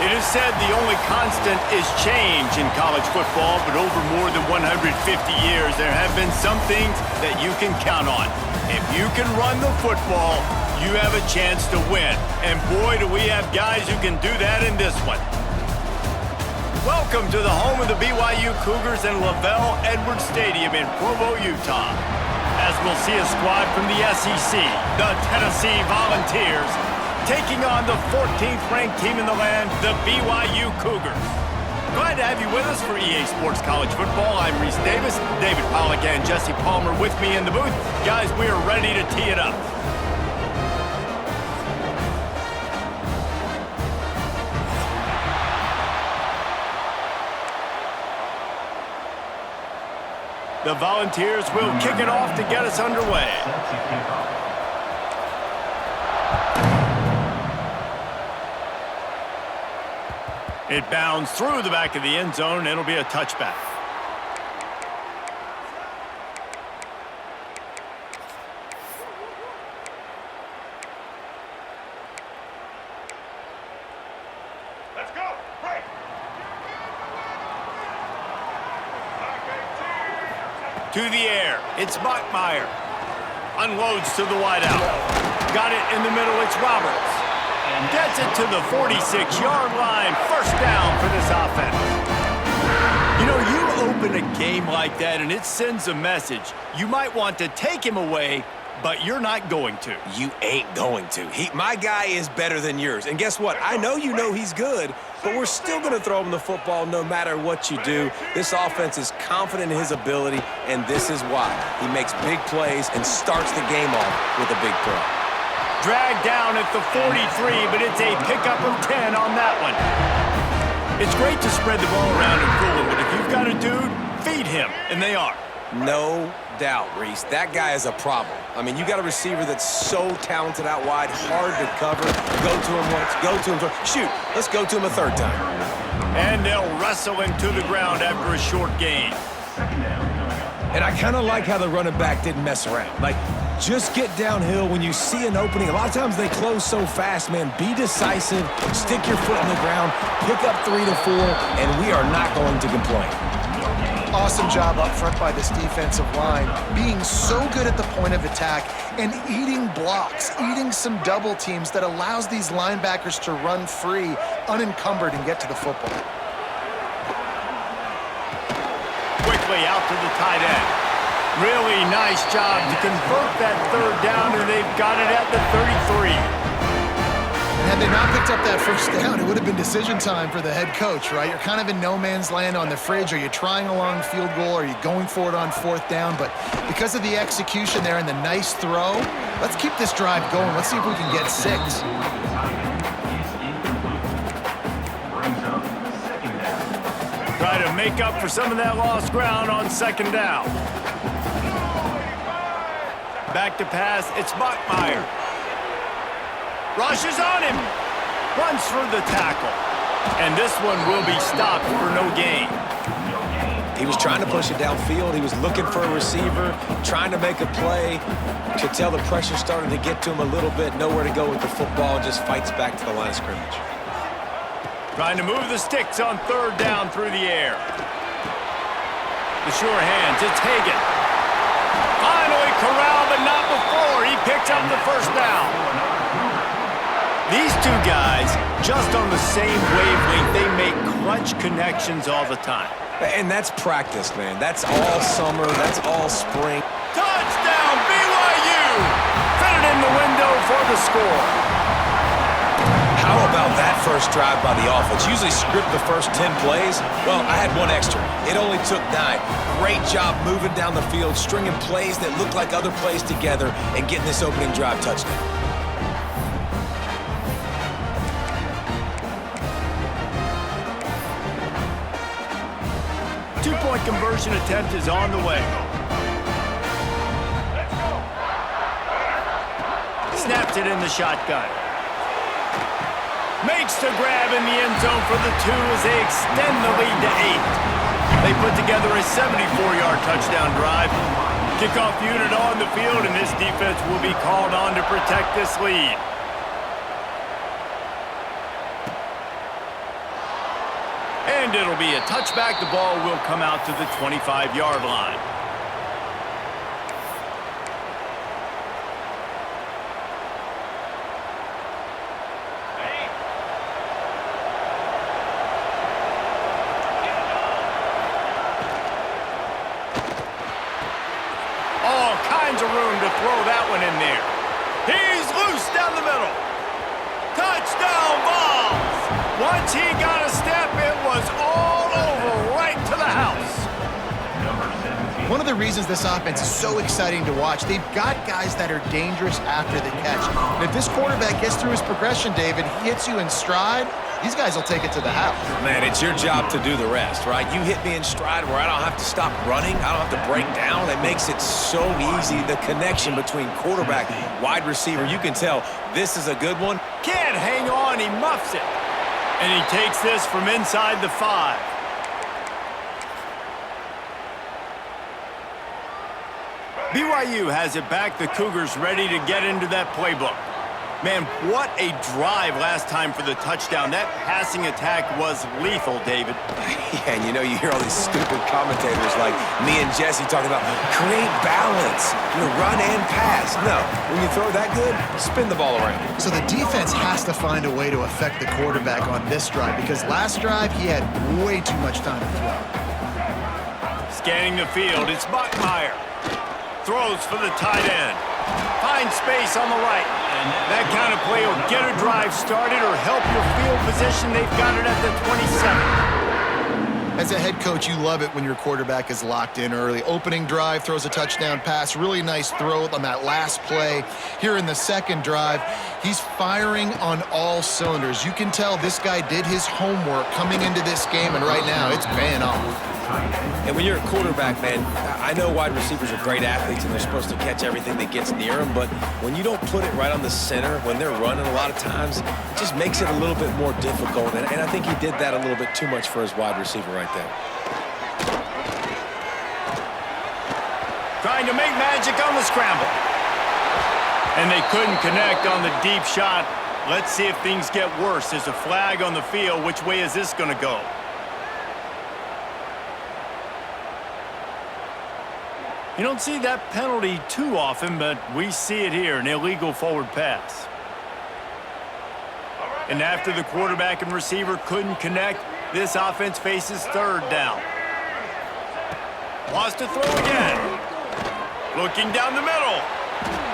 It is said the only constant is change in college football, but over more than 150 years, there have been some things that you can count on. If you can run the football, you have a chance to win. And boy, do we have guys who can do that in this one. Welcome to the home of the BYU Cougars in Lavelle Edwards Stadium in Provo, Utah. As we'll see a squad from the SEC, the Tennessee Volunteers, taking on the 14th-ranked team in the land, the BYU Cougars. Glad to have you with us for EA Sports College Football. I'm Reese Davis, David Pollack and Jesse Palmer with me in the booth. Guys, we are ready to tee it up. The Volunteers will kick it off to get us underway. It bounds through the back of the end zone, and it'll be a touchback. Let's go. Break. To the air, it's Bachmeier. Unloads to the wideout. Got it in the middle, it's Roberts. Gets it to the 46-yard line. First down for this offense. You know, you open a game like that and it sends a message. You might want to take him away, but you're not going to. You ain't going to. My guy is better than yours. And guess what? I know you know he's good, but we're still going to throw him the football no matter what you do. This offense is confident in his ability, and this is why. He makes big plays and starts the game off with a big throw. Dragged down at the 43, but it's a pickup of 10 on that one. It's great to spread the ball around and fool him, but if you've got a dude, feed him, and they are. No doubt, Reese. That guy is a problem. I mean, you got a receiver that's so talented out wide, hard to cover. Go to him once, go to him twice. Shoot, let's go to him a third time. And they'll wrestle him to the ground after a short gain. And I kind of like how the running back didn't mess around. Like, just get downhill when you see an opening. A lot of times they close so fast, man. Be decisive, stick your foot in the ground, pick up 3 to 4, and we are not going to complain. Awesome job up front by this defensive line, being so good at the point of attack and eating blocks, eating some double teams that allows these linebackers to run free, unencumbered, and get to the football. Quickly out to the tight end. Really nice job to convert that third down, and they've got it at the 33. Had they not picked up that first down, it would have been decision time for the head coach, right? You're kind of in no man's land on the fridge. Are you trying a long field goal? Are you going for it on fourth down? But because of the execution there and the nice throw, let's keep this drive going. Let's see if we can get 6. Try to make up for some of that lost ground on second down. Back to pass, it's Bachmeier. Rushes on him. Runs for the tackle. And this one will be stopped for no gain. He was trying to push it downfield. He was looking for a receiver, trying to make a play. Could tell the pressure started to get to him a little bit. Nowhere to go with the football, just fights back to the line of scrimmage. Trying to move the sticks on third down through the air. The sure hands, it's Hagan. Finally corralled, but not before. He picks up the first down. These two guys, just on the same wavelength, they make clutch connections all the time. And that's practice, man. That's all summer. That's all spring. Touchdown, BYU! Fitted in the window for the score. How about that first drive by the offense? Usually script the first 10 plays. Well, I had one extra. It only took 9. Great job moving down the field, stringing plays that look like other plays together, and getting this opening drive touchdown. Two-point conversion attempt is on the way. Snaps it in the shotgun. Makes the grab in the end zone for the 2 as they extend the lead to 8. They put together a 74-yard touchdown drive. Kickoff unit on the field, and this defense will be called on to protect this lead. And it'll be a touchback. The ball will come out to the 25-yard line. All kinds of room to throw that one in there. He's loose down the middle. Touchdown balls. Once he got a step, it was all over right to the house. One of the reasons this offense is so exciting to watch, they've got guys that are dangerous after the catch. And if this quarterback gets through his progression, David, he hits you in stride, these guys will take it to the house. Man, it's your job to do the rest, right? You hit me in stride where I don't have to stop running. I don't have to break down. It makes it so easy. The connection between quarterback, wide receiver, you can tell this is a good one. Can't hang on. He muffs it. And he takes this from inside the 5. BYU has it back. The Cougars ready to get into that playbook. Man, what a drive last time for the touchdown. That passing attack was lethal, David. Yeah, and you know, you hear all these stupid commentators like me and Jesse talking about create balance, run and pass. No, when you throw that good, spin the ball around. So the defense has to find a way to affect the quarterback on this drive because last drive he had way too much time to throw. Scanning the field, it's Buckmeyer. Throws for the tight end. Finds space on the right. That kind of play will get a drive started or help your field position. They've got it at the 27. As a head coach, you love it when your quarterback is locked in early. Opening drive, throws a touchdown pass. Really nice throw on that last play. Here in the second drive, he's firing on all cylinders. You can tell this guy did his homework coming into this game, and right now it's paying off. And when you're a quarterback, man, I know wide receivers are great athletes and they're supposed to catch everything that gets near them, but when you don't put it right on the center, when they're running a lot of times, it just makes it a little bit more difficult. And I think he did that a little bit too much for his wide receiver right there. Trying to make magic on the scramble. And they couldn't connect on the deep shot. Let's see if things get worse. There's a flag on the field. Which way is this going to go? You don't see that penalty too often, but we see it here, an illegal forward pass. And after the quarterback and receiver couldn't connect, this offense faces third down. Wants to throw again. Looking down the middle.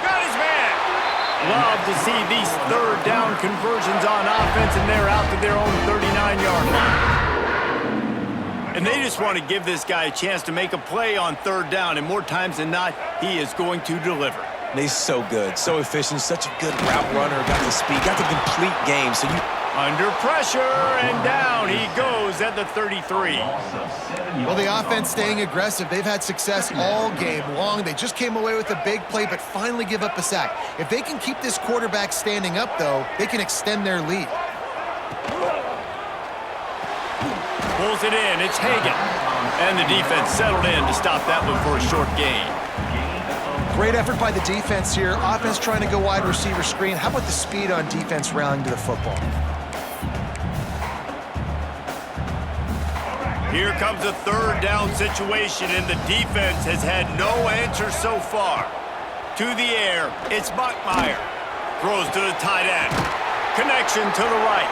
Got his man. Love to see these third down conversions on offense, and they're out to their own 39-yard line. And they just want to give this guy a chance to make a play on third down, and more times than not, he is going to deliver. He's so good, so efficient, such a good route runner, got the speed, got the complete game. So under pressure, and down he goes at the 33. Well, the offense staying aggressive. They've had success all game long. They just came away with a big play, but finally give up a sack. If they can keep this quarterback standing up, though, they can extend their lead. Pulls it in. It's Hagan. And the defense settled in to stop that one for a short gain. Great effort by the defense here. Offense trying to go wide receiver screen. How about the speed on defense rallying to the football? Here comes a third down situation, and the defense has had no answer so far. To the air, it's Buckmeyer. Throws to the tight end. Connection to the right.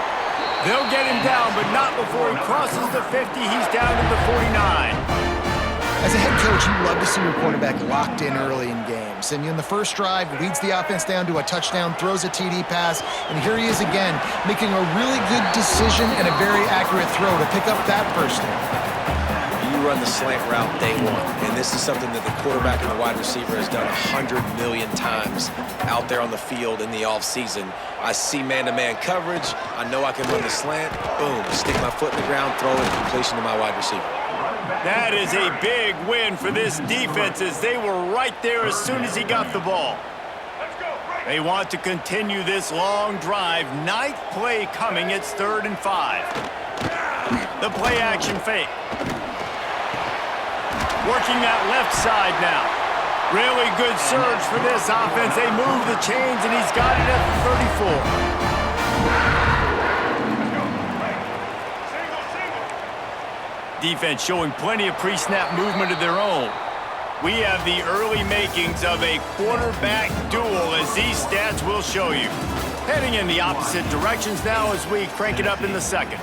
They'll get him down, but not before he crosses the 50. He's down to the 49. As a head coach, you love to see your quarterback locked in early in games. And in the first drive, leads the offense down to a touchdown, throws a TD pass, and here he is again, making a really good decision and a very accurate throw to pick up that first down. You run the slant route day one, and this is something that the quarterback and the wide receiver has done 100 million times out there on the field in the offseason. I see man-to-man coverage. I know I can run the slant. Boom, stick my foot in the ground, throw it, completion to my wide receiver. That is a big win for this defense as they were right there as soon as he got the ball. They want to continue this long drive. Ninth play coming. It's 3rd and 5. The play action fake. Working that left side now. Really good surge for this offense. They move the chains, and he's got it at the 34. Defense showing plenty of pre-snap movement of their own. We have the early makings of a quarterback duel, as these stats will show you. Heading in the opposite directions now as we crank it up in the second.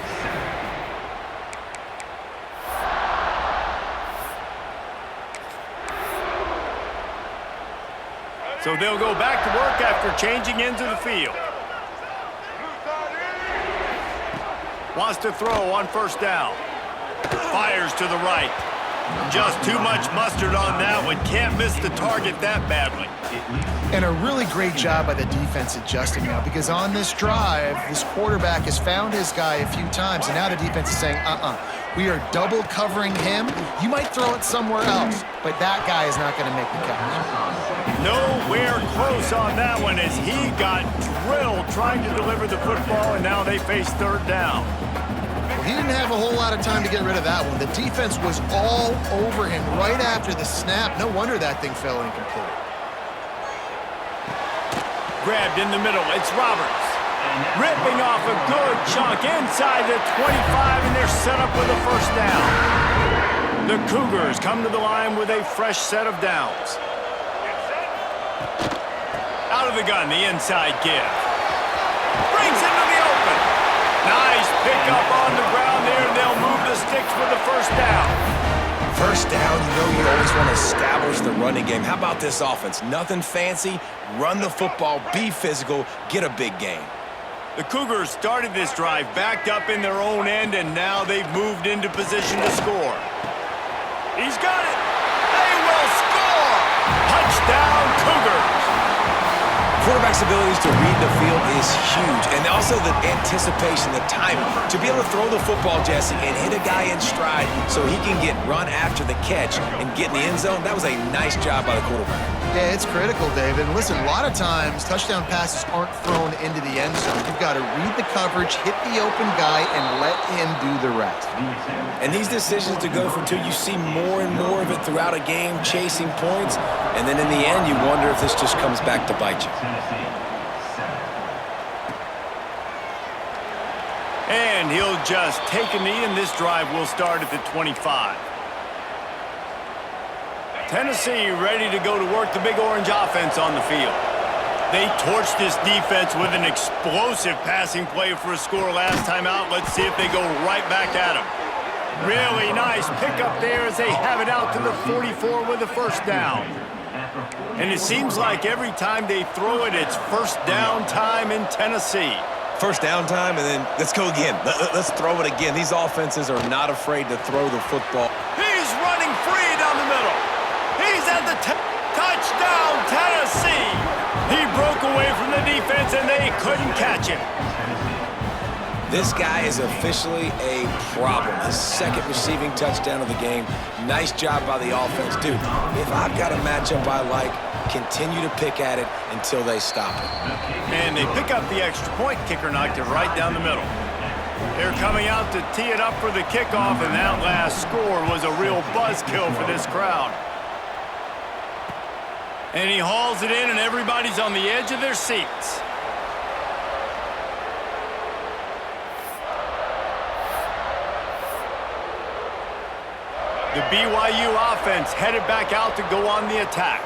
So they'll go back to work after changing into the field. Wants to throw on first down. Fires to the right. Just too much mustard on that one. Can't miss the target that badly. And a really great job by the defense adjusting now, because on this drive, this quarterback has found his guy a few times, and now the defense is saying, we are double covering him. You might throw it somewhere else, but that guy is not going to make the catch. Nowhere close on that one as he got drilled trying to deliver the football, and now they face third down. He didn't have a whole lot of time to get rid of that one. The defense was all over him right after the snap. No wonder that thing fell incomplete. Grabbed in the middle. It's Roberts. Ripping off a good chunk inside the 25, and they're set up with a first down. The Cougars come to the line with a fresh set of downs. Out of the gun, the inside give. Brings into the open. Nice pickup on the ground there, and they'll move the sticks with the first down. First down, you always want to establish the running game. How about this offense? Nothing fancy. Run the football, be physical, get a big gain. The Cougars started this drive backed up in their own end, and now they've moved into position to score. He's got it. They will score. Touchdown, Cougars. Quarterback's abilities to read the field is huge, and also the anticipation, the timing. To be able to throw the football, Jesse, and hit a guy in stride so he can get run after the catch and get in the end zone, that was a nice job by the quarterback. Yeah, it's critical, David. And listen, a lot of times touchdown passes aren't thrown into the end zone. You've got to read the coverage, hit the open guy, and let him do the rest. And these decisions to go for two, you see more and more of it throughout a game, chasing points, and then in the end, you wonder if this just comes back to bite you. And he'll just take a knee, and this drive will start at the 25. Tennessee ready to go to work the Big Orange offense on the field. They torched this defense with an explosive passing play for a score last time out. Let's see if they go right back at him. Really nice pickup there as they have it out to the 44 with the first down. And it seems like every time they throw it, it's first down time in Tennessee. First down time, and then let's go again. Let's throw it again. These offenses are not afraid to throw the football. He's running free down the middle. He's at the touchdown, Tennessee. He broke away from the defense, and they couldn't catch him. This guy is officially a problem. His second receiving touchdown of the game. Nice job by the offense. Dude, if I've got a matchup I like, continue to pick at it until they stop it. And they pick up the extra point. Kicker knocked it right down the middle. They're coming out to tee it up for the kickoff, and that last score was a real buzzkill for this crowd. And he hauls it in, and everybody's on the edge of their seats. The BYU offense headed back out to go on the attack.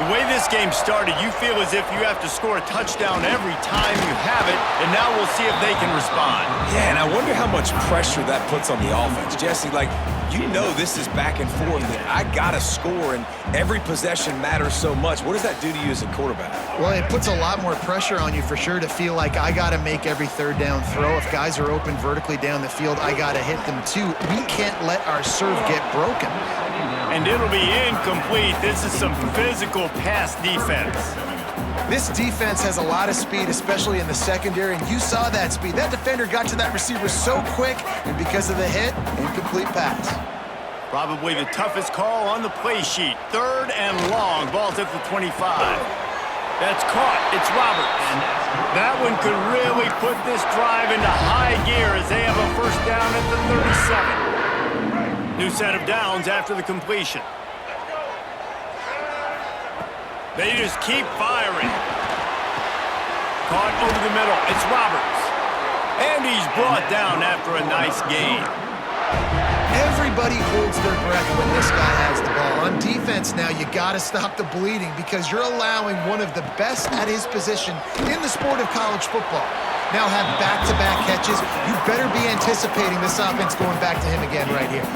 The way this game started, you feel as if you have to score a touchdown every time you have it, and now we'll see if they can respond. Yeah, and I wonder how much pressure that puts on the offense. Jesse, like, you know this is back and forth, and I got to score, and every possession matters so much. What does that do to you as a quarterback? Well, it puts a lot more pressure on you for sure to feel like I got to make every third down throw. If guys are open vertically down the field, I got to hit them too. We can't let our serve get broken. And it'll be incomplete. This is some physical pass defense. This defense has a lot of speed, especially in the secondary, and you saw that speed. That defender got to that receiver so quick, and because of the hit, incomplete pass. Probably the toughest call on the play sheet. Third and long. Ball's at the 25. That's caught. It's Roberts. That one could really put this drive into high gear as they have a first down at the 37. New set of downs after the completion. They just keep firing. Caught over the middle. It's Roberts. And he's brought down after a nice gain. Everybody holds their breath when this guy has the ball. On defense now, you got to stop the bleeding because you're allowing one of the best at his position in the sport of college football. Now have back-to-back catches. You better be anticipating this offense going back to him again right here.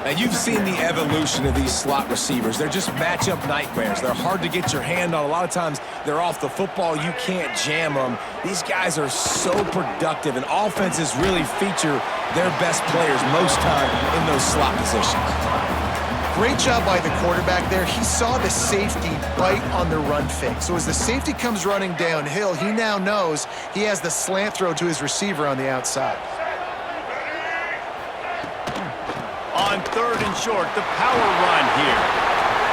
And you've seen the evolution of these slot receivers. They're just matchup nightmares. They're hard to get your hand on. A lot of times they're off the football. You can't jam them. These guys are so productive, and offenses really feature their best players most time in those slot positions. Great job by the quarterback there. He saw the safety bite on the run fake. So as the safety comes running downhill, he now knows he has the slant throw to his receiver on the outside. On 3rd and short, the power run here.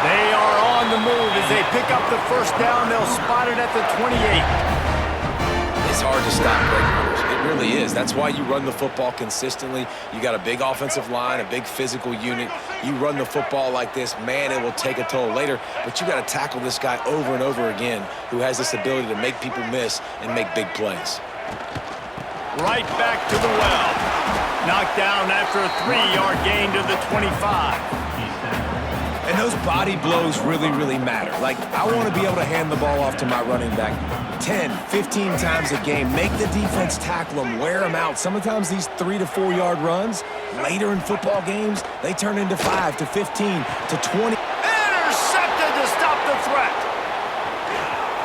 They are on the move as they pick up the first down. They'll spot it at the 28. It's hard to stop great runners. It really is. That's why you run the football consistently. You got a big offensive line, a big physical unit. You run the football like this, man, it will take a toll later. But you got to tackle this guy over and over again who has this ability to make people miss and make big plays. Right back to the well. Knocked down after a 3-yard gain to the 25. And those body blows really, really matter. Like, I want to be able to hand the ball off to my running back 10, 15 times a game. Make the defense tackle them, wear them out. Sometimes these 3 to 4 yard runs, later in football games, they turn into 5 to 15 to 20. Intercepted to stop the threat.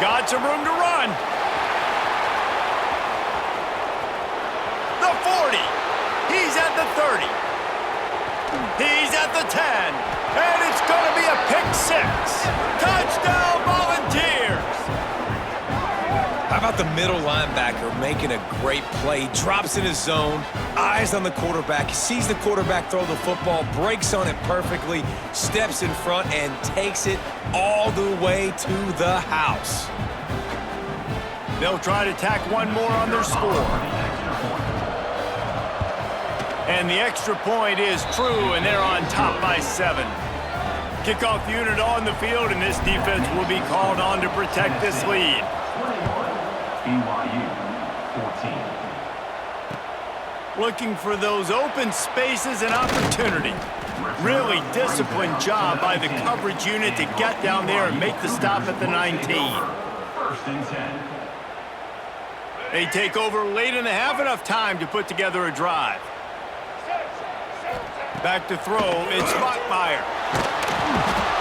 Got some room to run. The 40. He's at the 30. He's at the 10. And it's going to be a pick 6. Touchdown, Volunteers. How about the middle linebacker making a great play? Drops in his zone, eyes on the quarterback, sees the quarterback throw the football, breaks on it perfectly, steps in front, and takes it all the way to the house. They'll try to tack one more on their score. And the extra point is true, and they're on top by 7. Kickoff unit on the field, and this defense will be called on to protect this lead. BYU 14. Looking for those open spaces and opportunity. Really disciplined job by the coverage unit to get down there and make the stop at the 19. 1st and 10. They take over late in the half, enough time to put together a drive. Back to throw, it's Bachmeier.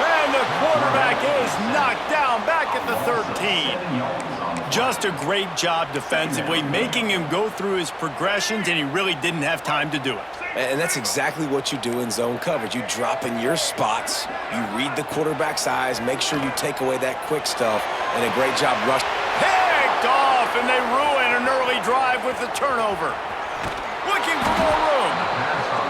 And the quarterback is knocked down back at the 13. Just a great job defensively, making him go through his progressions, and he really didn't have time to do it. And that's exactly what you do in zone coverage. You drop in your spots, you read the quarterback's eyes, make sure you take away that quick stuff, and a great job rushing. Picked off, and they ruin an early drive with the turnover. Looking for more room.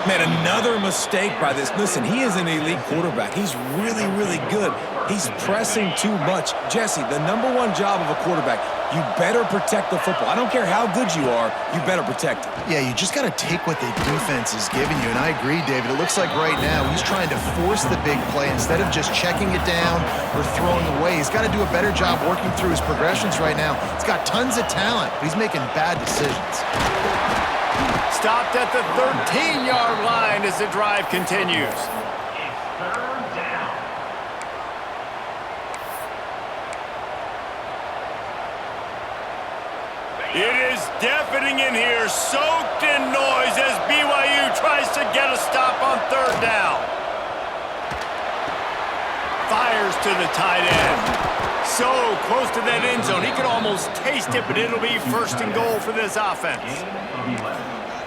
Man, another mistake by this. Listen, he is an elite quarterback. He's really, really good. He's pressing too much. Jesse, the #1 job of a quarterback, you better protect the football. I don't care how good you are, you better protect it. Yeah, you just got to take what the defense is giving you, and I agree, David. It looks like right now he's trying to force the big play instead of just checking it down or throwing away. He's got to do a better job working through his progressions right now. He's got tons of talent, but he's making bad decisions. Stopped at the 13-yard line as the drive continues. It is deafening in here, soaked in noise as BYU tries to get a stop on 3rd down. Fires to the tight end. So close to that end zone. He can almost taste it, but it'll be 1st and goal for this offense.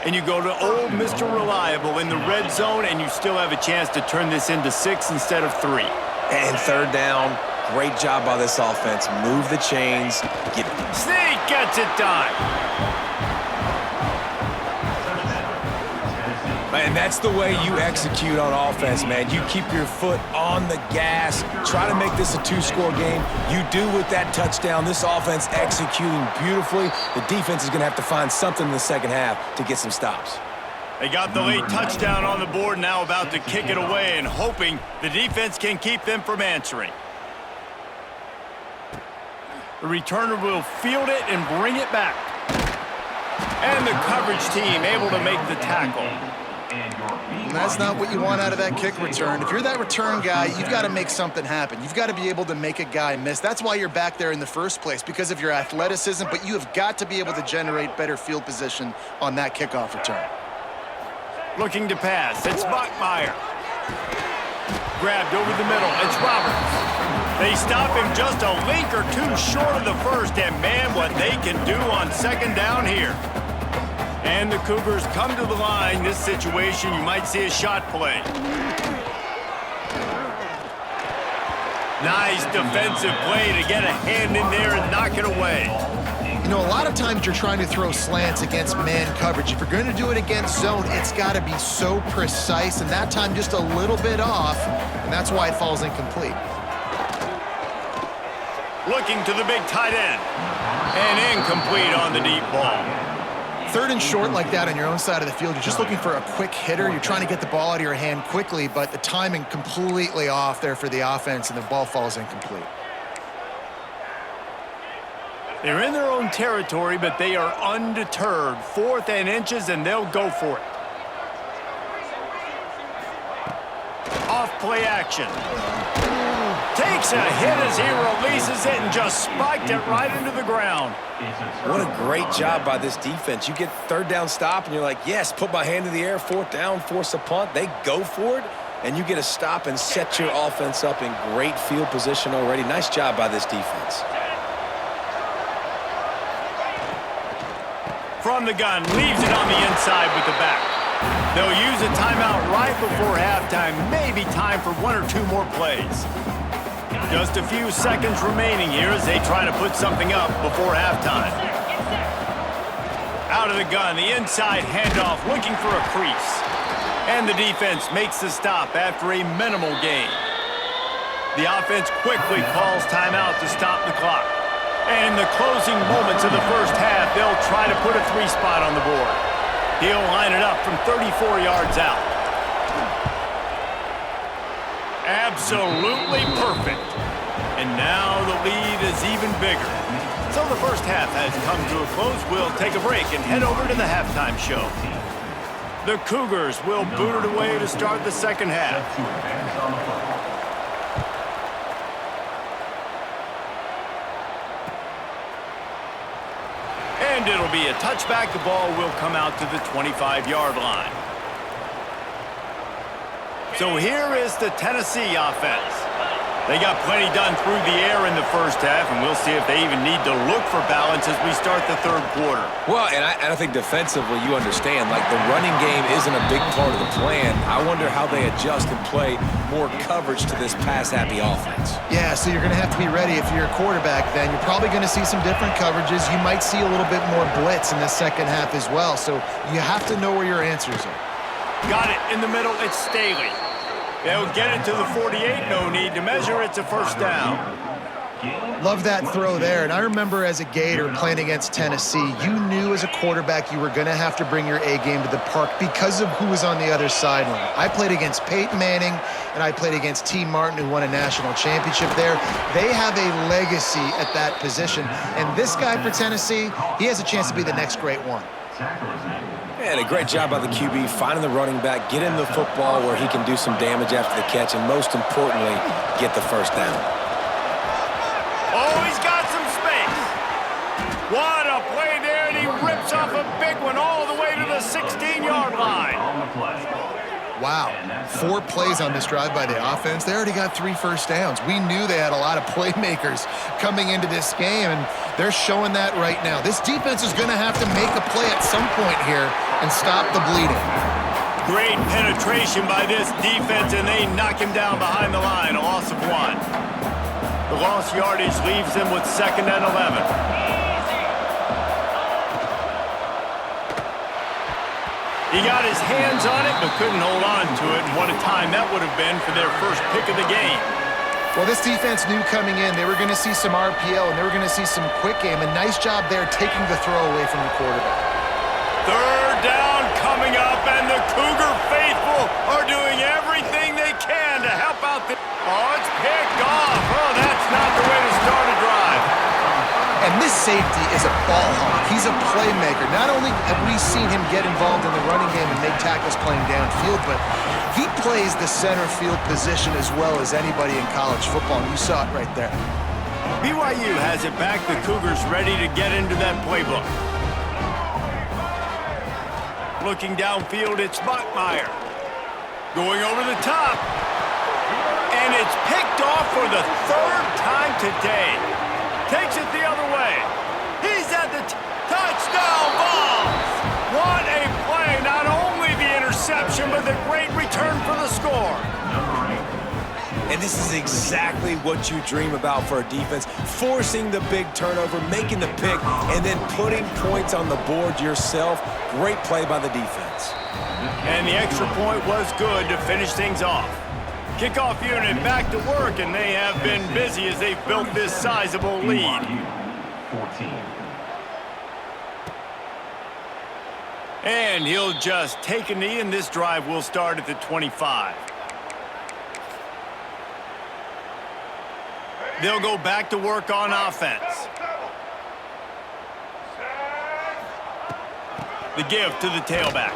And you go to old Mr. Reliable in the red zone, and you still have a chance to turn this into 6 instead of 3. And 3rd down, great job by this offense. Move the chains. Sneak gets it done. And that's the way you execute on offense, man. You keep your foot on the gas. Try to make this a 2-score game. You do with that touchdown. This offense executing beautifully. The defense is going to have to find something in the second half to get some stops. They got the late touchdown on the board, now about to kick it away and hoping the defense can keep them from answering. The returner will field it and bring it back. And the coverage team able to make the tackle. And your BYU And that's not what you want out of that kick return. If you're that return guy, you've got to make something happen. You've got to be able to make a guy miss. That's why you're back there in the first place, because of your athleticism, but you have got to be able to generate better field position on that kickoff return. Looking to pass. It's Bachmeier. Grabbed over the middle. It's Roberts. They stop him just a link or two short of the first, and man, what they can do on second down here. And the Cougars come to the line. This situation, you might see a shot play. Nice defensive play to get a hand in there and knock it away. You know, a lot of times you're trying to throw slants against man coverage. If you're going to do it against zone, it's got to be so precise, and that time just a little bit off, and that's why it falls incomplete. Looking to the big tight end. And incomplete on the deep ball. Third and short like that on your own side of the field, you're just looking for a quick hitter. You're trying to get the ball out of your hand quickly, but the timing completely off there for the offense, and the ball falls incomplete. They're in their own territory, but they are undeterred. 4th and inches, and they'll go for it. Off play action. Takes a hit as he releases it and just spiked it right into the ground. What a great job by this defense. You get third down stop, and you're like, yes, put my hand in the air, 4th down, force a punt. They go for it, and you get a stop and set your offense up in great field position already. Nice job by this defense. From the gun, leaves it on the inside with the back. They'll use a timeout right before halftime. Maybe time for 1 or 2 more plays. Just a few seconds remaining here as they try to put something up before halftime. Out of the gun, the inside handoff, looking for a crease. And the defense makes the stop after a minimal gain. The offense quickly calls timeout to stop the clock. And in the closing moments of the first half, they'll try to put a 3-spot on the board. He'll line it up from 34 yards out. Absolutely perfect. And now the lead is even bigger. So the first half has come to a close. We'll take a break and head over to the halftime show. The Cougars will boot it away to start the second half. And it'll be a touchback. The ball will come out to the 25-yard line. So here is the Tennessee offense. They got plenty done through the air in the first half, and we'll see if they even need to look for balance as we start the third quarter. Well, and I think defensively you understand, like the running game isn't a big part of the plan. I wonder how they adjust and play more coverage to this pass-happy offense. Yeah, so you're going to have to be ready if you're a quarterback then. You're probably going to see some different coverages. You might see a little bit more blitz in the second half as well, so you have to know where your answers are. Got it in the middle. It's Staley. They'll get it to the 48. No need to measure. It's a first down. Love that throw there. And I remember as a Gator playing against Tennessee, you knew as a quarterback you were going to have to bring your A game to the park because of who was on the other sideline. I played against Peyton Manning, and I played against T. Martin, who won a national championship there. They have a legacy at that position. And this guy for Tennessee, he has a chance to be the next great one. And a great job by the QB, finding the running back, get him the football where he can do some damage after the catch, and most importantly, get the first down. Oh, he's got some space. What a play there, and he rips off a big one all the way to the 16-yard line. Wow, 4 plays on this drive by the offense. They already got 3 first downs. We knew they had a lot of playmakers coming into this game, and they're showing that right now. This defense is going to have to make a play at some point here and stop the bleeding. Great penetration by this defense, and they knock him down behind the line, a loss of 1. The lost yardage leaves them with 2nd and 11. He got his hands on it, but couldn't hold on to it, and what a time that would have been for their first pick of the game. Well, this defense knew coming in they were going to see some RPO, and they were going to see some quick game. A nice job there taking the throw away from the quarterback. Third down coming up, and the Cougar faithful are doing everything they can to help out the... Oh, it's picked off. Oh, that's not the way to start a drive. And this safety is a ball hawk. He's a playmaker. Not only have we seen him get involved in the running game and make tackles playing downfield, but he plays the center field position as well as anybody in college football, and you saw it right there. BYU has it back. The Cougars ready to get into that playbook. Looking downfield, it's Bachmeier. Going over the top. And it's picked off for the third time today. Takes it the other way. He's at the touchdown ball. What a play. Not only the interception, but the great return for the score. And this is exactly what you dream about for a defense. Forcing the big turnover, making the pick, and then putting points on the board yourself. Great play by the defense. And the extra point was good to finish things off. Kickoff unit back to work, and they have been busy as they've built this sizable lead. 14. And he'll just take a knee, and this drive will start at the 25. They'll go back to work on offense. The give to the tailback.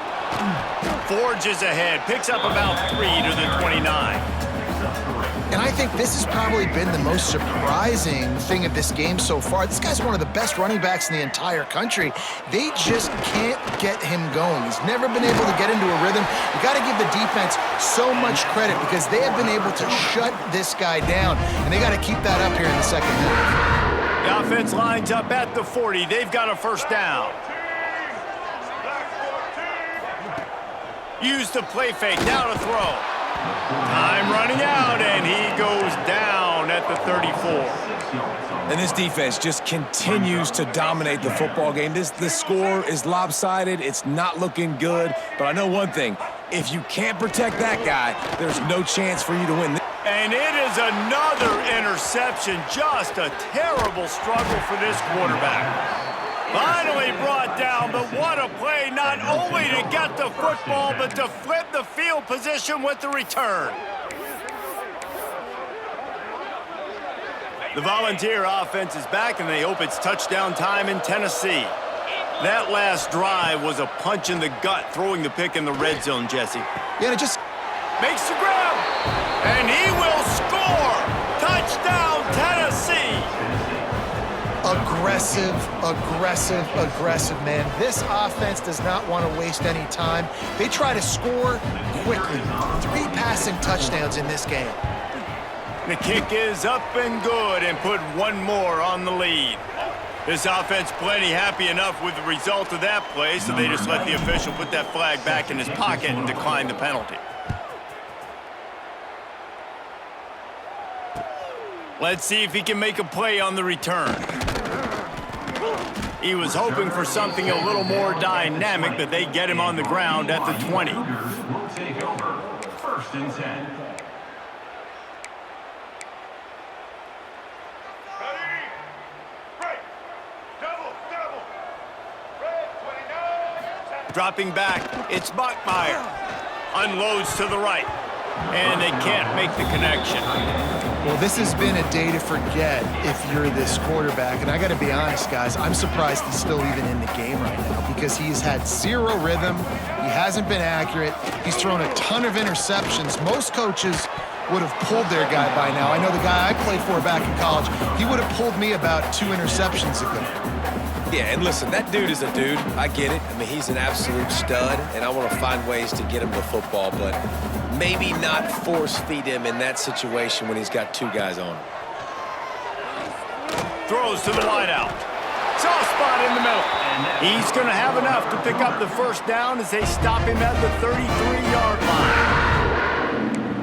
Forges ahead, picks up about 3 to the 29. And I think this has probably been the most surprising thing of this game so far. This guy's one of the best running backs in the entire country. They just can't get him going. He's never been able to get into a rhythm. You got to give the defense so much credit because they have been able to shut this guy down, and they got to keep that up here in the second half. The offense lines up at the 40. They've got a first down. Use the play fake, now to throw. Time running out, and he goes down at the 34. And this defense just continues to dominate the football game. This score is lopsided. It's not looking good. But I know one thing. If you can't protect that guy, there's no chance for you to win. And it is another interception. Just a terrible struggle for this quarterback. Finally brought down, but what a play, not only to get the football, but to flip the field position with the return. The Volunteer offense is back, and they hope it's touchdown time in Tennessee. That last drive was a punch in the gut, throwing the pick in the red zone, Jesse. Yeah, it just Makes the grab, and he will score. Touchdown, Tennessee. aggressive, aggressive, aggressive, man. This offense does not want to waste any time. They try to score quickly. 3 passing touchdowns in this game. The kick is up and good, and put one more on the lead. This offense plenty happy enough with the result of that play, so they just let the official put that flag back in his pocket and decline the penalty. Let's see if he can make a play on the return. He was hoping for something a little more dynamic, but they get him on the ground at the 20. Will take over. 1st and 10. Dropping back, it's Bachmeier. Unloads to the right, and they can't make the connection. Well, this has been a day to forget if you're this quarterback. And I got to be honest, guys, I'm surprised he's still even in the game right now because he's had 0 rhythm. He hasn't been accurate. He's thrown a ton of interceptions. Most coaches would have pulled their guy by now. I know the guy I played for back in college, he would have pulled me about 2 interceptions ago. Yeah, and listen, that dude is a dude. I get it. I mean, he's an absolute stud, and I want to find ways to get him to football, but maybe not force-feed him in that situation when he's got 2 guys on him. Throws to the wideout. Soft spot in the middle. He's going to have enough to pick up the first down as they stop him at the 33-yard line.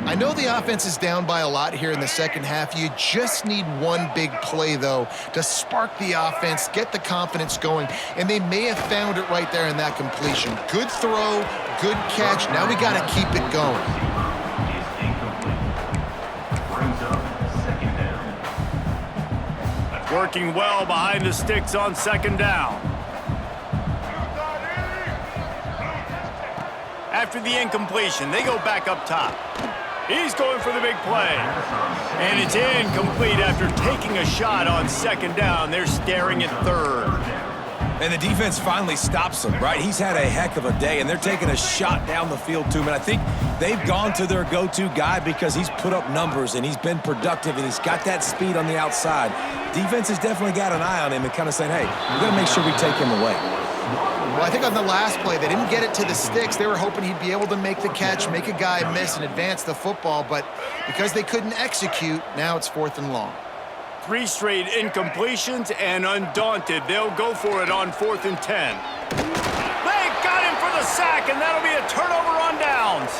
I know the offense is down by a lot here in the second half. You just need one big play, though, to spark the offense, get the confidence going, and they may have found it right there in that completion. Good throw, good catch. Now we got to keep it going. Is incomplete. Brings up 2nd down. Working well behind the sticks on 2nd down. After the incompletion, they go back up top. He's going for the big play. And it's incomplete after taking a shot on second down. They're staring at third. And the defense finally stops him, right? He's had a heck of a day, and they're taking a shot down the field to him. And I think they've gone to their go-to guy because he's put up numbers, and he's been productive, and he's got that speed on the outside. Defense has definitely got an eye on him and kind of saying, hey, we've got to make sure we take him away. Well, I think on the last play, they didn't get it to the sticks. They were hoping he'd be able to make the catch, make a guy miss, and advance the football. But because they couldn't execute, now it's 4th and long. 3 straight incompletions, and undaunted, they'll go for it on 4th and 10. They got him for the sack, and that'll be a turnover on downs.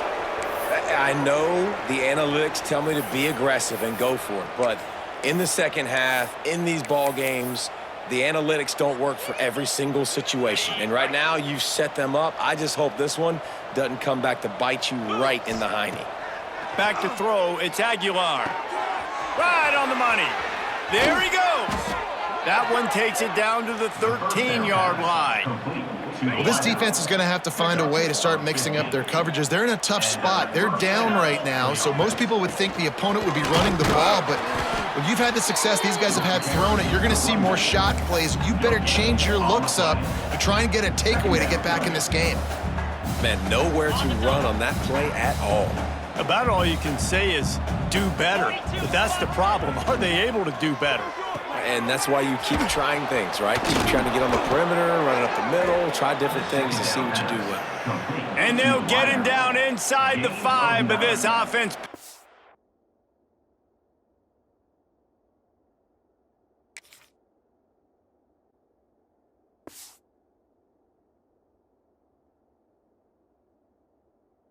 I know the analytics tell me to be aggressive and go for it, but in the second half, in these ball games, the analytics don't work for every single situation. And right now, you've set them up. I just hope this one doesn't come back to bite you right in the hiney. Back to throw, it's Aguilar. Right on the money. There he goes. That one takes it down to the 13-yard line. Well, this defense is going to have to find a way to start mixing up their coverages. They're in a tough spot. They're down right now, so most people would think the opponent would be running the ball, but when you've had the success these guys have had throwing it, you're going to see more shot plays. You better change your looks up to try and get a takeaway to get back in this game. Man, nowhere to run on that play at all. About all you can say is do better. But that's the problem. Are they able to do better? And that's why you keep trying things, right? Keep trying to get on the perimeter, run up the middle, try different things to see what you do well. And they'll get him down inside the 5, but this offense